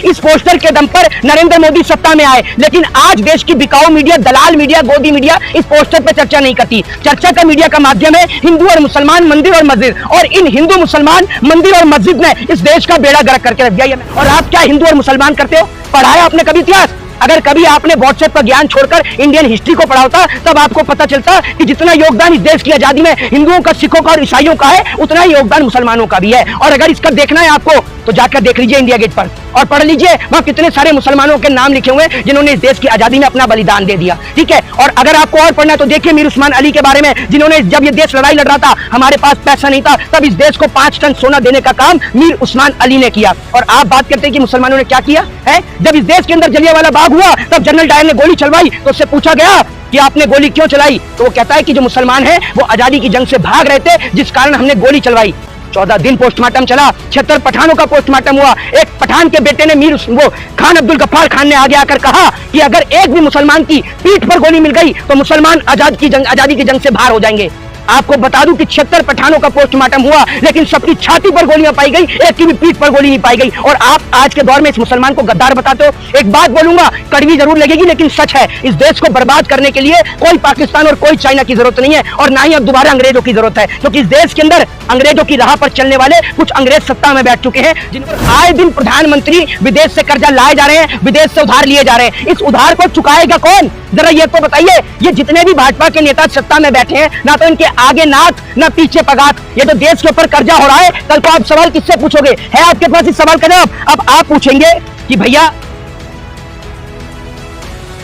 इस पोस्टर के दम पर नरेंद्र मोदी सत्ता में आए, लेकिन आज देश की बिकाऊ मीडिया, दलाल मीडिया, गोदी मीडिया इस पोस्टर पर चर्चा नहीं करती। चर्चा का मीडिया का माध्यम है हिंदू और मुसलमान, मंदिर और मस्जिद, और इन हिंदू मुसलमान मंदिर और मस्जिद ने इस देश का बेड़ा गर्क करके रख दिया। और आप क्या हिंदू और मुसलमान करते हो? पढ़ाया आपने कभी इतिहास? अगर कभी आपने व्हाट्सएप पर ज्ञान छोड़कर इंडियन हिस्ट्री को पढ़ा होता, तब आपको पता चलता कि जितना योगदान इस देश की आजादी में हिंदुओं का, सिखों का और ईसाइयों का है, उतना ही योगदान मुसलमानों का भी है। और अगर इसका देखना है आपको तो जाकर देख लीजिए इंडिया गेट पर और पढ़ लीजिए, वहां कितने सारे मुसलमानों के नाम लिखे हुए हैं जिन्होंने इस देश की आजादी में अपना बलिदान दे दिया। ठीक है, और अगर आपको और पढ़ना है तो देखिए मीर उस्मान अली के बारे में, जिन्होंने जब ये देश लड़ाई लड़ रहा था, हमारे पास पैसा नहीं था, तब इस देश को 5 टन सोना देने का काम मीर उस्मान अली ने किया। और आप बात करते हैं कि मुसलमानों ने क्या किया है? जब इस देश के अंदर जलियांवाला बाग हुआ, तब जनरल डायर ने गोली चलवाई, तो उससे पूछा गया कि आपने गोली क्यों चलाई, तो वो कहता है कि जो मुसलमान हैं वो आजादी की जंग से भाग रहे थे, जिस कारण हमने गोली चलवाई। 14 दिन पोस्टमार्टम चला, 76 पठानों का पोस्टमार्टम हुआ। एक पठान के बेटे ने वो खान अब्दुल गफ्फार खान ने आगे आकर कहा कि अगर एक भी मुसलमान की पीठ पर गोली मिल गई तो मुसलमान आजादी की जंग से बाहर हो जाएंगे। आपको बता दूं कि 76 पठानों का पोस्टमार्टम हुआ, लेकिन सबकी छाती पर गोलियां पाई गई, एक की भी पीठ पर गोली नहीं पाई गई। और आप आज के दौर में इस मुसलमान को गद्दार बताते हो। एक बात बोलूंगा, कड़वी जरूर लगेगी, लेकिन सच है, इस देश को बर्बाद करने के लिए कोई पाकिस्तान और कोई चाइना की जरूरत नहीं है, और ना ही अब दोबारा अंग्रेजों की जरूरत है, क्योंकि इस देश के अंदर अंग्रेजों की राह पर चलने वाले कुछ अंग्रेज सत्ता में बैठ चुके हैं, जिन पर आए दिन प्रधानमंत्री विदेश से कर्जा लाए जा रहे हैं, विदेश से उधार लिए जा रहे हैं। इस उधार को चुकाएगा कौन? जरा ये तो बताइए। ये जितने भी भाजपा के नेता सत्ता में बैठे हैं, ना तो इनके आगे नाक ना पीछे पगात। ये तो देश के ऊपर कर्जा हो रहा है, कल को आप सवाल किससे पूछोगे? है आपके पास इस सवाल का जवाब? अब आप पूछेंगे कि भैया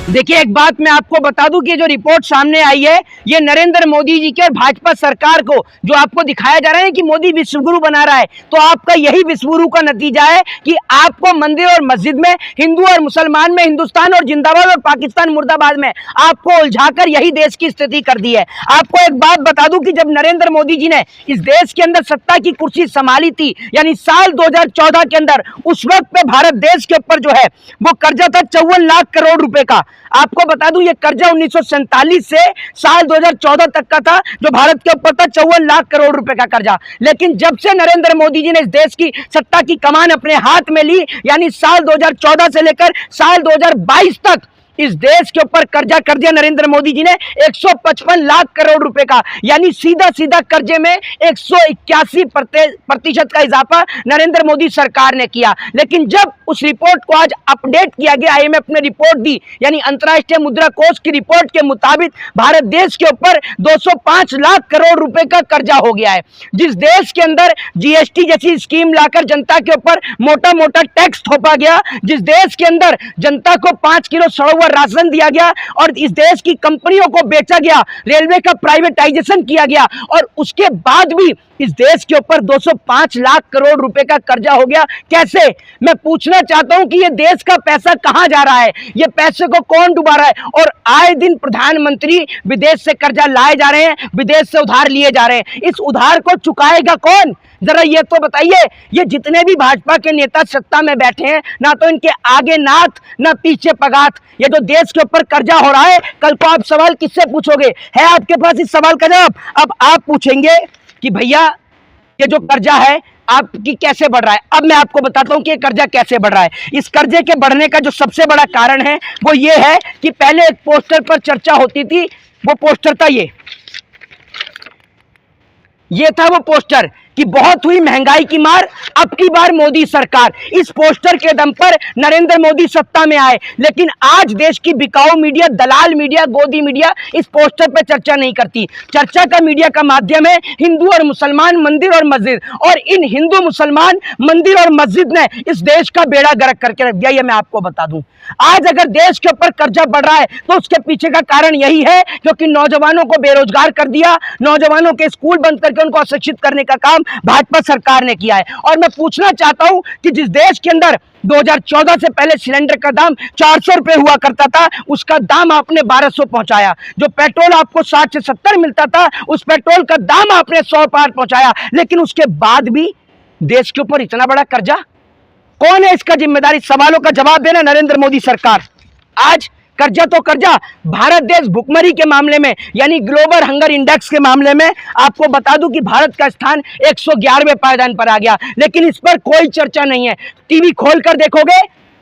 देखिए, एक बात मैं आपको बता दूं कि जो रिपोर्ट सामने आई है, ये नरेंद्र मोदी जी के और भाजपा सरकार को जो आपको दिखाया जा रहा है कि मोदी विश्वगुरु बना रहा है, तो आपका यही विश्वगुरु का नतीजा है कि आपको मंदिर और मस्जिद में, हिंदू और मुसलमान में हिंदुस्तान और जिंदाबाद और पाकिस्तान मुर्दाबाद में आपको उलझाकर यही देश की स्थिति कर दी है। आपको एक बात बता दूं कि जब नरेंद्र मोदी जी ने इस देश के अंदर सत्ता की कुर्सी संभाली थी, यानी साल 2014 के अंदर, उस वक्त पे भारत देश के ऊपर जो है वो कर्जा था 54 लाख करोड़ रुपए का। आपको बता दूं ये कर्जा 1947 से साल 2014 तक का था, जो भारत के ऊपर था 54 लाख करोड़ रुपए का कर्जा। लेकिन जब से नरेंद्र मोदी जी ने इस देश की सत्ता की कमान अपने हाथ में ली, यानी साल 2014 से लेकर साल 2022 तक इस देश के ऊपर कर्जा कर दिया नरेंद्र मोदी जी ने 155 लाख करोड़ रुपए का, यानी सीधा सीधा कर्जे में 181% का इजाफा नरेंद्र मोदी सरकार ने किया। लेकिन जब उस रिपोर्ट को आज अपडेट किया गया, आईएमएफ ने रिपोर्ट दी, यानी अंतर्राष्ट्रीय मुद्रा कोष की रिपोर्ट के मुताबिक भारत देश के ऊपर 205 लाख करोड़ रुपए का कर्जा हो गया है। जिस देश के अंदर जीएसटी जैसी स्कीम लाकर जनता के ऊपर मोटा मोटा टैक्स थोपा गया, जिस देश के अंदर जनता को 5 किलो सड़ा राशन दिया गया और इस देश की कंपनियों को बेचा गया, रेलवे का प्राइवेटाइजेशन किया गया, और उसके बाद भी इस देश के ऊपर 205 लाख करोड़ रुपए का कर्जा हो गया। कैसे? मैं पूछना चाहता हूं कि ये देश का पैसा कहां जा रहा है, ये पैसे को कौन डुबा रहा है? और आए दिन प्रधानमंत्री विदेश से कर्जा लाए जा रहे हैं, विदेश से उधार लिए जा रहे हैं। इस उधार को चुकाएगा कौन? जरा ये तो बताइए। ये जितने भी भाजपा के नेता सत्ता में बैठे हैं, ना तो इनके आगे नाक ना पीछे पगात। ये जो देश के ऊपर कर्जा हो रहा है, कल को आप सवाल किससे पूछोगे? है आपके पास इस सवाल का जवाब? अब आप पूछेंगे कि भैया ये जो कर्जा है आपकी कैसे बढ़ रहा है। अब मैं आपको बताता हूं कि ये कर्जा कैसे बढ़ रहा है। इस कर्जे के बढ़ने का जो सबसे बड़ा कारण है वो ये है कि पहले एक पोस्टर पर चर्चा होती थी, वो पोस्टर था ये था वो पोस्टर कि बहुत हुई महंगाई की मार, अब की बार मोदी सरकार। इस पोस्टर के दम पर नरेंद्र मोदी सत्ता में आए, लेकिन आज देश की बिकाऊ मीडिया, दलाल मीडिया, गोदी मीडिया इस पोस्टर पर चर्चा नहीं करती। चर्चा का मीडिया का माध्यम है हिंदू और मुसलमान, मंदिर और मस्जिद, और इन हिंदू मुसलमान मंदिर और मस्जिद ने इस देश का बेड़ा गर्क करके रख दिया। ये मैं आपको बता दूं, आज अगर देश के ऊपर कर्जा बढ़ रहा है तो उसके पीछे का कारण यही है क्योंकि नौजवानों को बेरोजगार कर दिया, नौजवानों के स्कूल बंद करके उनको अशिक्षित करने का काम भाजपा सरकार ने किया है। और मैं पूछना चाहता हूं कि जिस देश के अंदर 2014 से पहले सिलेंडर का दाम 400 रुपए हुआ करता था, उसका दाम आपने 1200 पहुंचाया। जो पेट्रोल आपको 60 से 70 मिलता था, उस पेट्रोल का दाम आपने 100 पार पहुंचाया। लेकिन उसके बाद भी देश के ऊपर इतना बड़ा कर्जा, कौन है इसका जिम्मेदारी? सवालों का जवाब देना नरेंद्र मोदी सरकार। आज कर्जा तो कर्जा, भारत देश भुखमरी के मामले में यानी ग्लोबल हंगर इंडेक्स के मामले में आपको बता दूं कि भारत का स्थान 111वें पायदान पर आ गया, लेकिन इस पर कोई चर्चा नहीं है। टीवी खोलकर देखोगे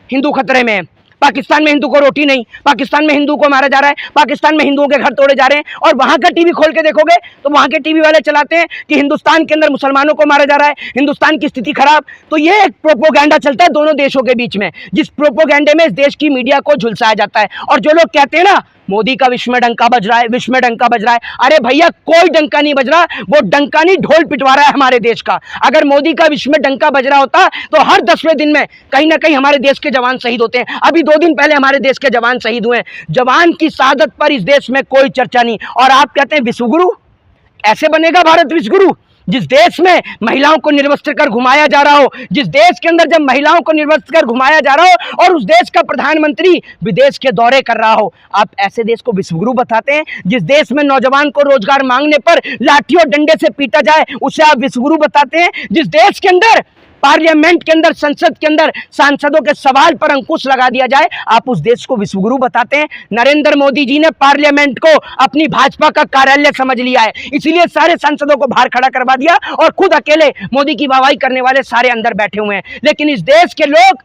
हिंदू खतरे में है, पाकिस्तान में हिंदू को रोटी नहीं, पाकिस्तान में हिंदू को मारा जा रहा है, पाकिस्तान में हिंदुओं के घर तोड़े जा रहे हैं, और वहां का टीवी खोल के देखोगे तो वहां के टीवी वाले चलाते हैं कि हिंदुस्तान के अंदर मुसलमानों को मारा जा रहा है, हिंदुस्तान की स्थिति खराब। तो ये एक प्रोपोगेंडा चलता है दोनों देशों के बीच में, जिस प्रोपोगेंडे में इस देश की मीडिया को झुलसाया जाता है। और जो लोग कहते हैं ना मोदी का विश्व में डंका बज रहा है, विश्व में डंका बज रहा है, अरे भैया कोई डंका नहीं बज रहा, वो डंका नहीं ढोल पिटवा रहा है हमारे देश का। अगर मोदी का विश्व में डंका बज रहा होता तो हर 10वें दिन में कहीं ना कहीं हमारे देश के जवान शहीद होते हैं। अभी 2 दिन पहले हमारे देश के जवान शहीद हुए हैं। जवान की शहादत पर इस देश में कोई चर्चा नहीं, और आप कहते हैं विश्वगुरु। ऐसे बनेगा भारत विश्वगुरु? जिस देश में महिलाओं को निर्वस्त्र कर घुमाया जा रहा हो, जिस देश के अंदर जब महिलाओं को निर्वस्त्र कर घुमाया जा रहा हो और उस देश का प्रधानमंत्री विदेश के दौरे कर रहा हो, आप ऐसे देश को विश्वगुरु बताते हैं? जिस देश में नौजवान को रोजगार मांगने पर लाठी और डंडे से पीटा जाए उसे आप विश्वगुरु बताते हैं? जिस देश के अंदर पार्लियामेंट के अंदर, संसद के अंदर सांसदों के सवाल पर अंकुश लगा दिया जाए, आप उस देश को विश्वगुरु बताते हैं? नरेंद्र मोदी जी ने पार्लियामेंट को अपनी भाजपा का कार्यालय समझ लिया है, इसीलिए सारे सांसदों को बाहर खड़ा करवा दिया और खुद अकेले मोदी की वाहवाही करने वाले सारे अंदर बैठे हुए हैं। लेकिन इस देश के लोग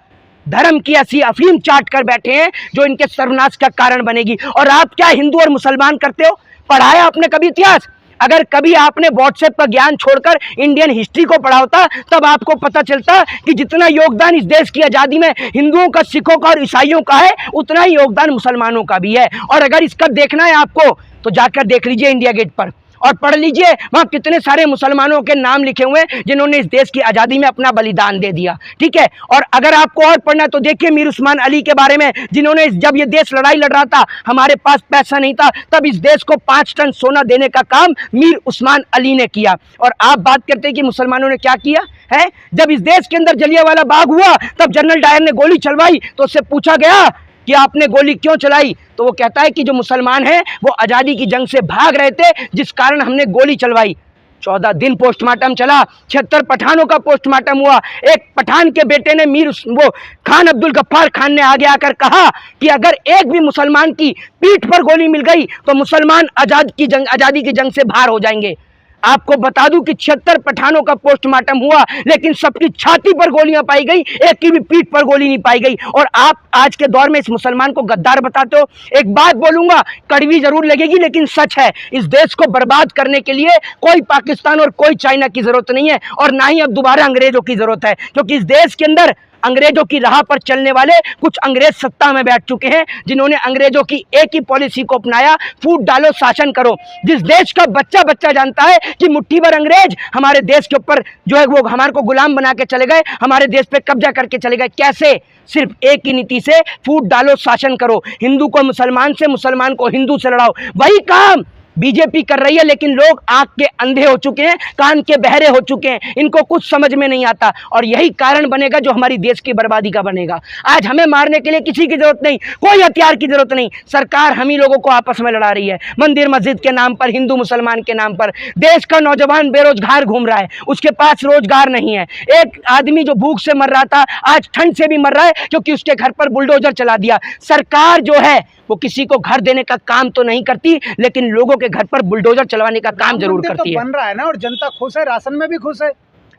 धर्म की ऐसी अफीम चाट कर बैठे हैं जो इनके सर्वनाश का कारण बनेगी। और आप क्या हिंदू और मुसलमान करते हो? पढ़ाया आपने कभी इतिहास? अगर कभी आपने व्हाट्सएप का ज्ञान छोड़कर इंडियन हिस्ट्री को पढ़ा होता तब आपको पता चलता कि जितना योगदान इस देश की आज़ादी में हिंदुओं का, सिखों का और ईसाइयों का है, उतना ही योगदान मुसलमानों का भी है। और अगर इसका देखना है आपको तो जाकर देख लीजिए इंडिया गेट पर और पढ़ लीजिए, वहां कितने सारे मुसलमानों के नाम लिखे हुए हैं जिन्होंने इस देश की आज़ादी में अपना बलिदान दे दिया। ठीक है, और अगर आपको और पढ़ना है तो देखिए मीर उस्मान अली के बारे में, जिन्होंने जब ये देश लड़ाई लड़ रहा था, हमारे पास पैसा नहीं था, तब इस देश को 5 टन सोना देने का काम मीर उस्मान अली ने किया। और आप बात करते हैं कि मुसलमानों ने क्या किया है? जब इस देश के अंदर जलियांवाला बाग हुआ तब जनरल डायर ने गोली चलवाई तो उससे पूछा गया कि आपने गोली क्यों चलाई, तो वो कहता है कि जो मुसलमान हैं वो आज़ादी की जंग से भाग रहे थे जिस कारण हमने गोली चलवाई। 14 दिन पोस्टमार्टम चला, 76 पठानों का पोस्टमार्टम हुआ। एक पठान के बेटे ने वो खान अब्दुल गफ्फार खान ने आगे आकर कहा कि अगर एक भी मुसलमान की पीठ पर गोली मिल गई तो मुसलमान आज़ादी की जंग से बाहर हो जाएंगे। आपको बता दूं कि 76 पठानों का पोस्टमार्टम हुआ लेकिन सबकी छाती पर गोलियां पाई गई, एक की भी पीठ पर गोली नहीं पाई गई। और आप आज के दौर में इस मुसलमान को गद्दार बताते हो। एक बात बोलूंगा, कड़वी जरूर लगेगी लेकिन सच है, इस देश को बर्बाद करने के लिए कोई पाकिस्तान और कोई चाइना की जरूरत नहीं है और ना ही अब दोबारा अंग्रेजों की जरूरत है, क्योंकि इस देश के अंदर अंग्रेजों की राह पर चलने वाले कुछ अंग्रेज सत्ता में बैठ चुके हैं जिन्होंने अंग्रेजों की एक ही पॉलिसी को अपनाया, फूट डालो शासन करो। जिस देश का बच्चा बच्चा जानता है कि मुट्ठी भर अंग्रेज हमारे देश के ऊपर जो है वो हमारे को गुलाम बना के चले गए, हमारे देश पे कब्जा करके चले गए। कैसे? सिर्फ एक ही नीति से, फूट डालो शासन करो, हिंदू को मुसलमान से, मुसलमान को हिंदू से लड़ाओ। वही काम बीजेपी कर रही है, लेकिन लोग आंख के अंधे हो चुके हैं, कान के बहरे हो चुके हैं, इनको कुछ समझ में नहीं आता और यही कारण बनेगा जो हमारी देश की बर्बादी का बनेगा। आज हमें मारने के लिए किसी की जरूरत नहीं, कोई हथियार की जरूरत नहीं, सरकार हम ही लोगों को आपस में लड़ा रही है, मंदिर मस्जिद के नाम पर, हिंदू मुसलमान के नाम पर। देश का नौजवान बेरोजगार घूम रहा है, उसके पास रोजगार नहीं है। एक आदमी जो भूख से मर रहा था आज ठंड से भी मर रहा है क्योंकि उसके घर पर बुलडोजर चला दिया। सरकार जो है वो किसी को घर देने का काम तो नहीं करती लेकिन लोगों के घर पर बुलडोजर चलवाने का काम जरूर करती है। बन रहा है ना और जनता खुश है, राशन में भी खुश है।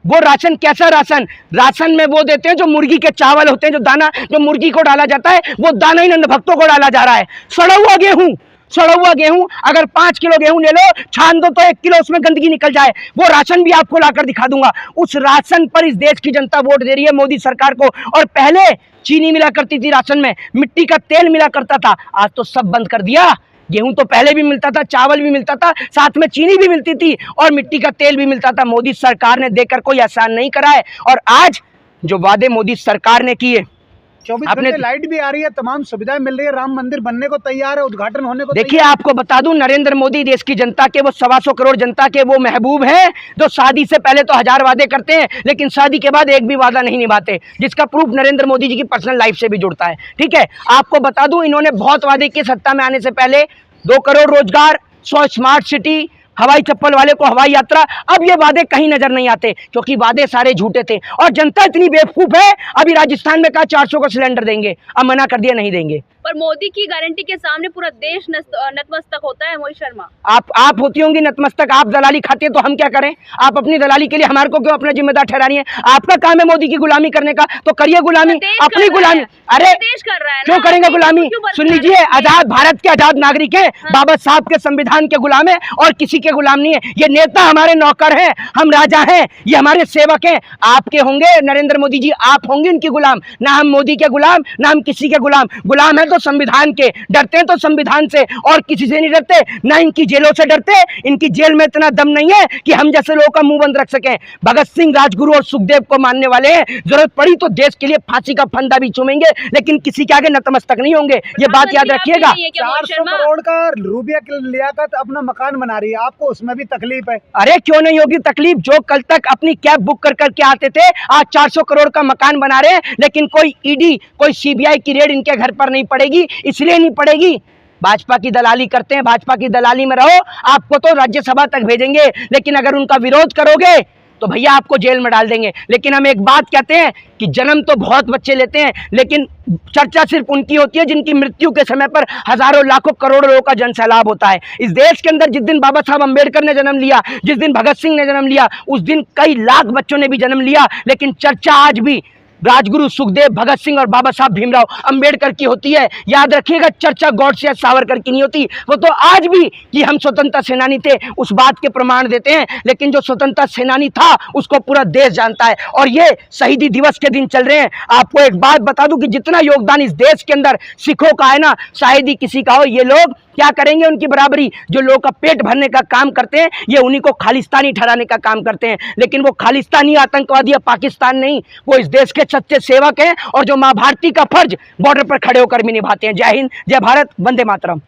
वो राशन कैसा राशन? राशन में वो देते हैं जो मुर्गी के चावल होते हैं, जो दाना जो मुर्गी को डाला जाता है वो दाना ही अंधभक्तों को डाला जा रहा है। सड़ा हुआ गेहूं अगर 5 किलो गेहूं ले लो, छान दो तो 1 किलो उसमें गंदगी निकल जाए। वो राशन भी आपको लाकर दिखा दूंगा। उस राशन पर इस देश की जनता वोट दे रही है मोदी सरकार को। और पहले चीनी मिला करती थी राशन में, मिट्टी का तेल मिला करता था, आज तो सब बंद कर दिया। गेहूं तो पहले भी मिलता था, चावल भी मिलता था, साथ में चीनी भी मिलती थी और मिट्टी का तेल भी मिलता था। मोदी सरकार ने देकर कोई एहसान नहीं करा है। और आज जो वादे मोदी सरकार ने किए, 24 घंटे लाइट भी आ रही है, तमाम सुविधाएं मिल रही है, राम मंदिर बनने को तैयार है, उद्घाटन होने को देखिए आपको बता दूं, नरेंद्र मोदी देश की जनता के, वो 125 करोड़ जनता के वो महबूब हैं जो शादी से पहले तो 1000 वादे करते हैं लेकिन शादी के बाद एक भी वादा नहीं निभाते, जिसका प्रूफ नरेंद्र मोदी जी की पर्सनल लाइफ से भी जुड़ता है। ठीक है, आपको बता दूं इन्होंने बहुत वादे किए सत्ता में आने से पहले। 2 करोड़ रोजगार, 100 स्मार्ट सिटी, हवाई चप्पल वाले को हवाई यात्रा। अब ये वादे कहीं नजर नहीं आते क्योंकि वादे सारे झूठे थे और जनता इतनी बेवकूफ है। अभी राजस्थान में कहा 400 का सिलेंडर देंगे, अब मना कर दिया नहीं देंगे। पर मोदी की गारंटी के सामने पूरा देश नतमस्तक होता है। मोहित शर्मा, आप होती होंगी नतमस्तक, आप दलाली खाती है तो हम क्या करें? आप अपनी दलाली के लिए हमारे को क्यों अपना जिम्मेदार ठहरा रही है? आपका काम है मोदी की गुलामी करने का, तो करिए गुलामी, अपनी गुलामी। अरे देश कर रहा है, क्यों करेंगे गुलामी? सुन लीजिए, आजाद भारत के आजाद नागरिक हैं, बाबा साहब के संविधान के गुलाम है और किसी के गुलाम नहीं है। ये नेता हमारे नौकर हैं, हम राजा हैं, ये हमारे सेवक हैं। आपके होंगे नरेंद्र मोदी जी, आप होंगे उनकी गुलाम। ना हम मोदी के गुलाम, ना हम किसी के गुलाम। गुलाम है तो संविधान के, डरते हैं तो संविधान से और किसी से नहीं डरते, ना इनकी जेलों से डरते। इनकी जेल में इतना दम नहीं है कि हम जैसे लोगों का मुंह बंद रख सकें। भगत सिंह, राजगुरु और सुखदेव को मानने वाले हैं, जरूरत पड़ी तो देश के लिए फांसी का फंदा भी चूमेंगे, लेकिन किसी के आगे नतमस्तक नहीं होंगे। ये बात याद रखिएगा। 400 करोड़ का रुपया की लियाकत अपना मकान बना रही है, आपको उसमें भी तकलीफ है? अरे क्यों नहीं होगी तकलीफ? जो कल तक अपनी कैब बुक कर करके आते थे, आज 400 करोड़ का मकान बना रहे हैं, लेकिन कोई ईडी, कोई सीबीआई की रेड इनके घर पर नहीं पड़ेगी। इसलिए नहीं पड़ेगी, भाजपा की दलाली करते हैं, भाजपा की दलाली में रहो। आपको तो राज्यसभा तक भेजेंगे, लेकिन अगर उनका विरोध करोगे तो भैया आपको जेल में डाल देंगे। लेकिन हम एक बात कहते हैं कि जन्म तो बहुत बच्चे लेते हैं, लेकिन चर्चा सिर्फ उनकी होती है जिनकी मृत्यु के समय पर हजारों लाखों करोड़ों लोगों का जन सैलाब होता है। इस देश के अंदर जिस दिन बाबा साहब अंबेडकर ने जन्म लिया, जिस दिन भगत सिंह ने जन्म लिया, उस दिन कई लाख बच्चों ने भी जन्म लिया, लेकिन चर्चा आज भी राजगुरु सुखदेव, भगत सिंह और बाबा साहब भीमराव अंबेडकर की होती है। याद रखिएगा, चर्चा गॉडसे या सावरकर की नहीं होती। वो तो आज भी कि हम स्वतंत्रता सेनानी थे उस बात के प्रमाण देते हैं, लेकिन जो स्वतंत्रता सेनानी था उसको पूरा देश जानता है। और ये शहीदी दिवस के दिन चल रहे हैं। आपको एक बात बता दूं कि जितना योगदान इस देश के अंदर सिखों का है ना, शायद ही किसी का हो। ये लोग क्या करेंगे उनकी बराबरी? जो लोगों का पेट भरने का काम करते हैं, ये उन्हीं को खालिस्तानी ठहराने का काम करते हैं। लेकिन वो खालिस्तानी आतंकवादी या पाकिस्तान नहीं, वो इस देश के सच्चे सेवक हैं और जो माँ भारती का फर्ज बॉर्डर पर खड़े होकर भी निभाते हैं। जय हिंद, जय भारत, वंदे मातरम।